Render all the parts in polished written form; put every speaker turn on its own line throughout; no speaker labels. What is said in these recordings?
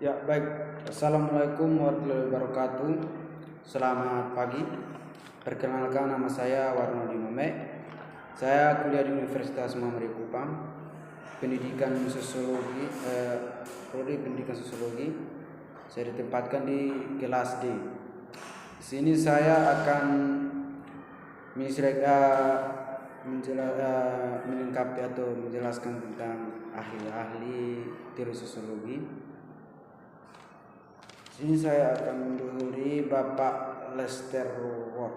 Ya, baik. Assalamualaikum warahmatullahi wabarakatuh. Selamat pagi. Perkenalkan, nama saya Warno Dinome. Saya kuliah di Universitas Muhammadiyah Kupang, pendidikan sosiologi, prodi pendidikan sosiologi. Saya ditempatkan di kelas D. Di sini saya akan melengkapi atau menjelaskan tentang ahli-ahli teori sosiologi. Sini saya akan mendahului Bapak Lester Ward.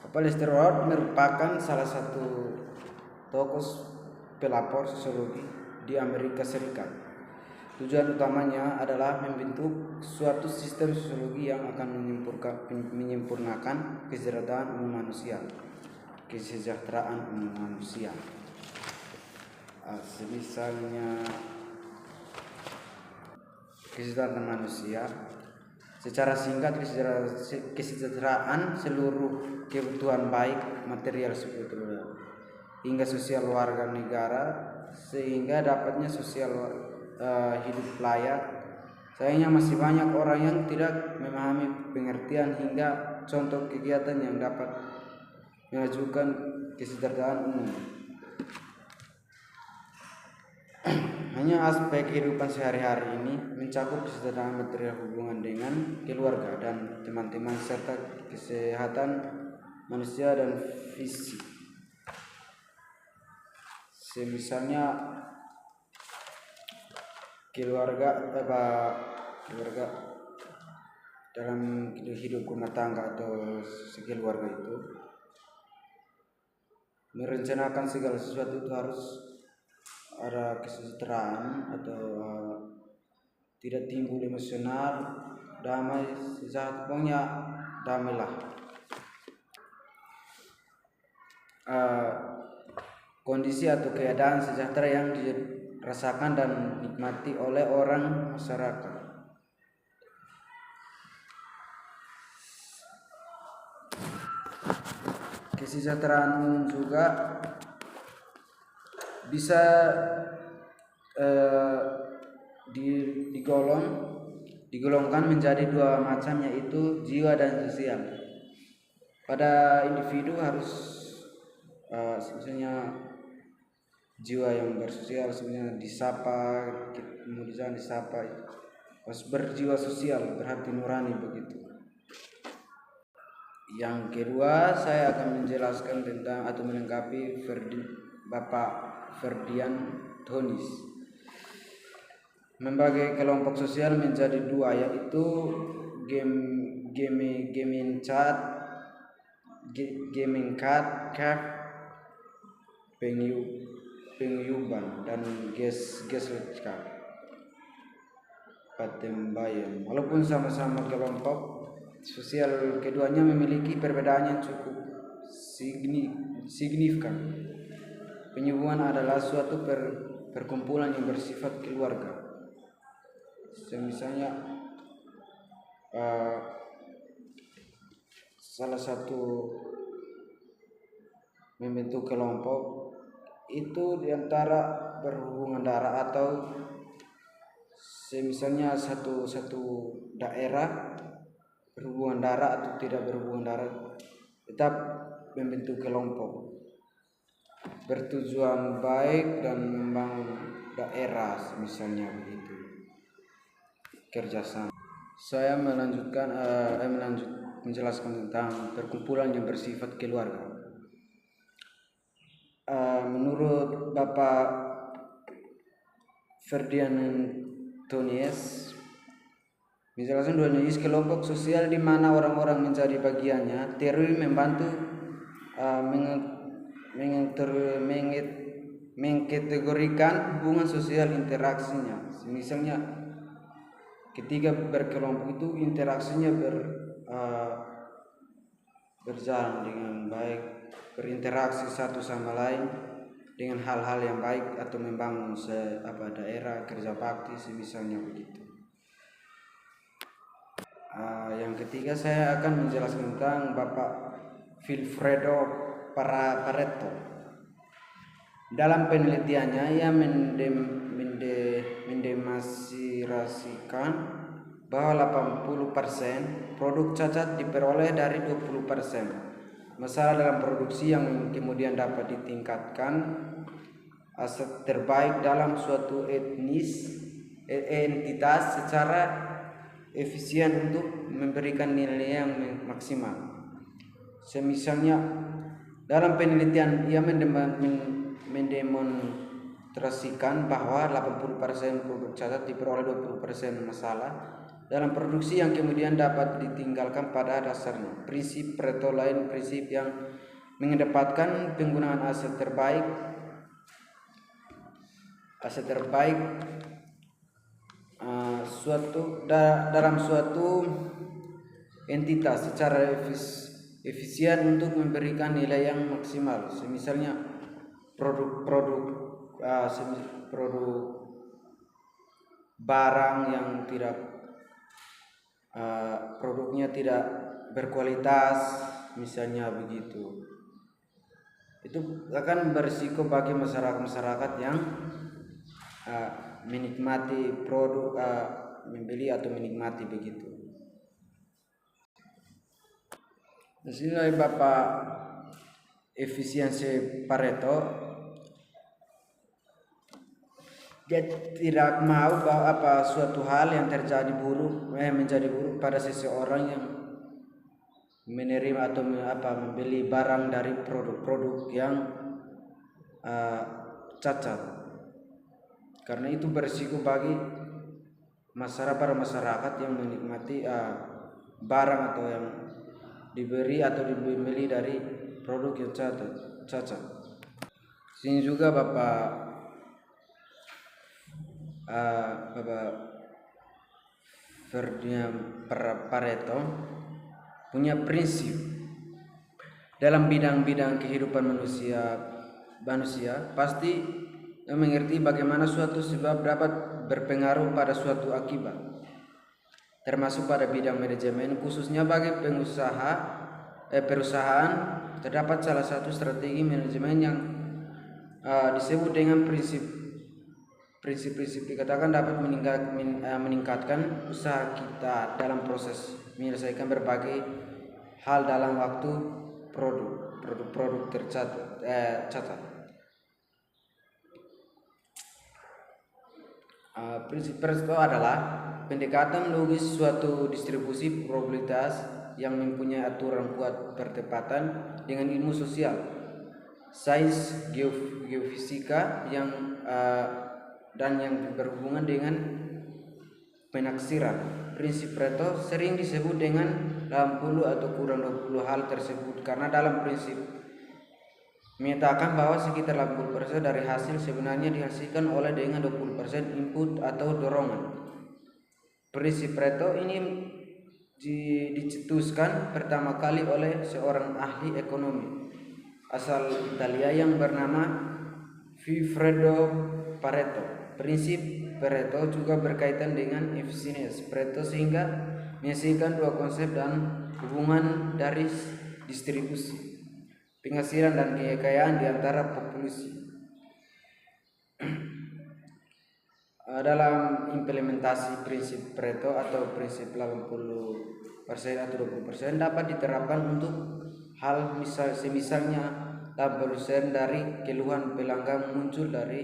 Bapak Lester Ward merupakan salah satu tokoh pelapor sosiologi di Amerika Serikat. Tujuan utamanya adalah membentuk suatu sistem sosiologi yang akan menyempurnakan kesejahteraan umum manusia. Misalnya kesejahteraan manusia secara singkat, kesejahteraan seluruh kebutuhan baik material hingga sosial warga negara sehingga dapatnya sosial hidup layak. Sayangnya masih banyak orang yang tidak memahami pengertian hingga contoh kegiatan yang dapat mengajukan kesejahteraan umum. Hanya aspek kehidupan sehari-hari ini mencakup kesejahteraan material, hubungan dengan keluarga dan teman-teman, serta kesehatan manusia dan fisik. Misalnya keluarga dalam hidup rumah tangga atau keluarga itu merencanakan segala sesuatu itu harus ada kesejahteraan atau tidak timbul emosional, damai, sejahtera, pokoknya damailah. Kondisi atau keadaan sejahtera yang dirasakan dan nikmati oleh orang masyarakat. Kesejahteraan umum juga bisa digolongkan menjadi dua macam, yaitu jiwa dan sosial. Pada individu harus sebenarnya jiwa yang bersosial, sebenarnya disapa, harus berjiwa sosial, berhati nurani begitu. Yang kedua, saya akan menjelaskan tentang atau melengkapi Bapak Ferdian Thonis. Membagi kelompok sosial menjadi dua, yaitu Gemencat, Pengyuban, dan Gesellschaft Patembayan. Walaupun sama-sama kelompok sosial, keduanya memiliki perbedaan yang cukup signifikan. Penyambungan adalah suatu perkumpulan yang bersifat keluarga. Misalnya salah satu membentuk kelompok itu diantara berhubungan darah, atau misalnya satu daerah berhubungan darah atau tidak berhubungan darah, tetap membentuk kelompok bertujuan baik dan membangun daerah, misalnya begitu, kerjasama. Saya menjelaskan tentang perkumpulan yang bersifat keluarga. Menurut Bapak Ferdian Thonis, menjelaskan dua jenis kelompok sosial di mana orang-orang menjadi bagiannya. Teori membantu mengkategorikan hubungan sosial interaksinya. Misalnya ketika berkelompok itu interaksinya berjalan dengan baik, berinteraksi satu sama lain dengan hal-hal yang baik atau membangun daerah, kerja bakti, misalnya begitu. Yang ketiga, saya akan menjelaskan tentang Bapak Vilfredo Pareto. Dalam penelitiannya ia mendemonstrasikan bahwa 80% produk cacat diperoleh dari 20% masalah dalam produksi yang kemudian dapat ditingkatkan aset terbaik dalam suatu entitas secara efisien untuk memberikan nilai yang maksimal. Semisalnya dalam penelitian ia mendemonstrasikan bahwa 80% produk cacat diperoleh 20% masalah dalam produksi yang kemudian dapat ditinggalkan pada dasarnya. Prinsip Pareto lain prinsip yang mengedepankan penggunaan aset terbaik dalam suatu entitas secara efisien untuk memberikan nilai yang maksimal. Misalnya produk barang yang tidak produknya tidak berkualitas, misalnya begitu, itu akan berisiko bagi masyarakat yang menikmati produk, membeli atau menikmati begitu. Di sini Bapak efisiensi Pareto, dia tidak mau bahwa suatu hal yang terjadi menjadi buruk pada seseorang yang menerima atau membeli barang dari produk-produk yang cacat, karena itu berisiko bagi masyarakat yang menikmati barang atau yang diberi atau dibeli dari produk yang cacat. Sini juga Bapak Ferdinand Pareto punya prinsip dalam bidang-bidang kehidupan manusia pasti mengerti bagaimana suatu sebab dapat berpengaruh pada suatu akibat, termasuk pada bidang manajemen, khususnya bagi perusahaan. Terdapat salah satu strategi manajemen yang disebut dengan prinsip-prinsip dikatakan dapat meningkatkan usaha kita dalam proses menyelesaikan berbagai hal dalam waktu produk tercatat. Prinsip Pareto adalah pendekatan logis suatu distribusi probabilitas yang mempunyai aturan kuat bertepatan dengan ilmu sosial, sains geofisika dan yang berhubungan dengan penaksiran. Prinsip Pareto sering disebut dengan 80 atau kurang 20 hal tersebut karena dalam prinsip menyatakan bahwa sekitar 80% dari hasil sebenarnya dihasilkan oleh dengan 20% input atau dorongan. Prinsip Pareto ini dicetuskan pertama kali oleh seorang ahli ekonomi asal Italia yang bernama Vilfredo Pareto. Prinsip Pareto juga berkaitan dengan efisiensi Pareto sehingga menyelesaikan dua konsep dan hubungan dari distribusi, penghasilan dan kekayaan di antara populasi. Dalam implementasi prinsip Pareto atau prinsip 80% atau 20% dapat diterapkan untuk hal misalnya 80% dari keluhan pelanggan muncul dari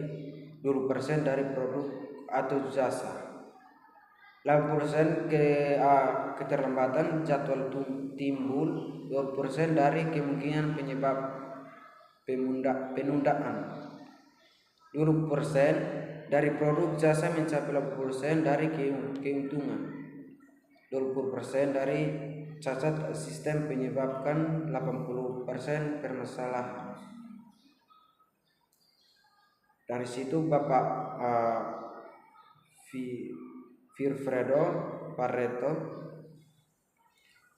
20% dari produk atau jasa. 80% keterlambatan jadwal timbul, 20% dari kemungkinan penyebab penundaan, 20% dari produk jasa mencapai 80% dari keuntungan, 20% dari cacat sistem penyebabkan 80% permasalahan. Dari situ Bapak Vilfredo Pareto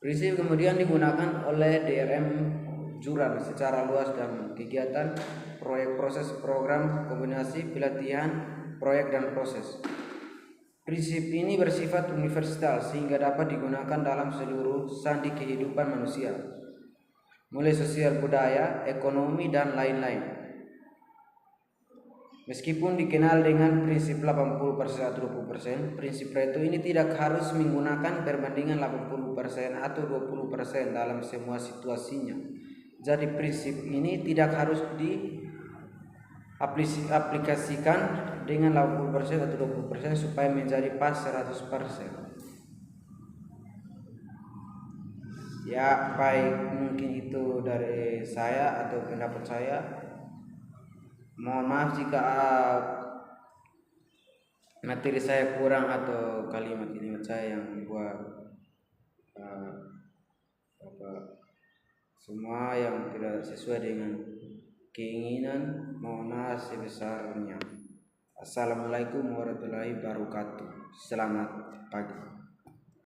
prinsip kemudian digunakan oleh DRM Juran secara luas dan kegiatan proyek, proses, program, kombinasi, pelatihan, proyek dan proses. Prinsip ini bersifat universal sehingga dapat digunakan dalam seluruh sandi kehidupan manusia, mulai sosial, budaya, ekonomi dan lain-lain. Meskipun dikenal dengan prinsip 80% atau 20%, prinsip Pareto ini tidak harus menggunakan perbandingan 80% atau 20% dalam semua situasinya. Jadi prinsip ini tidak harus diaplikasikan dengan 80% atau 20% supaya menjadi pas 100%. Ya, baik, mungkin itu dari saya atau pendapat saya. Mohon maaf jika materi saya kurang atau kalimat-kalimat saya yang membuat semua yang tidak sesuai dengan keinginan. Mohon maaf sebesarnya. Assalamualaikum warahmatullahi wabarakatuh. Selamat pagi.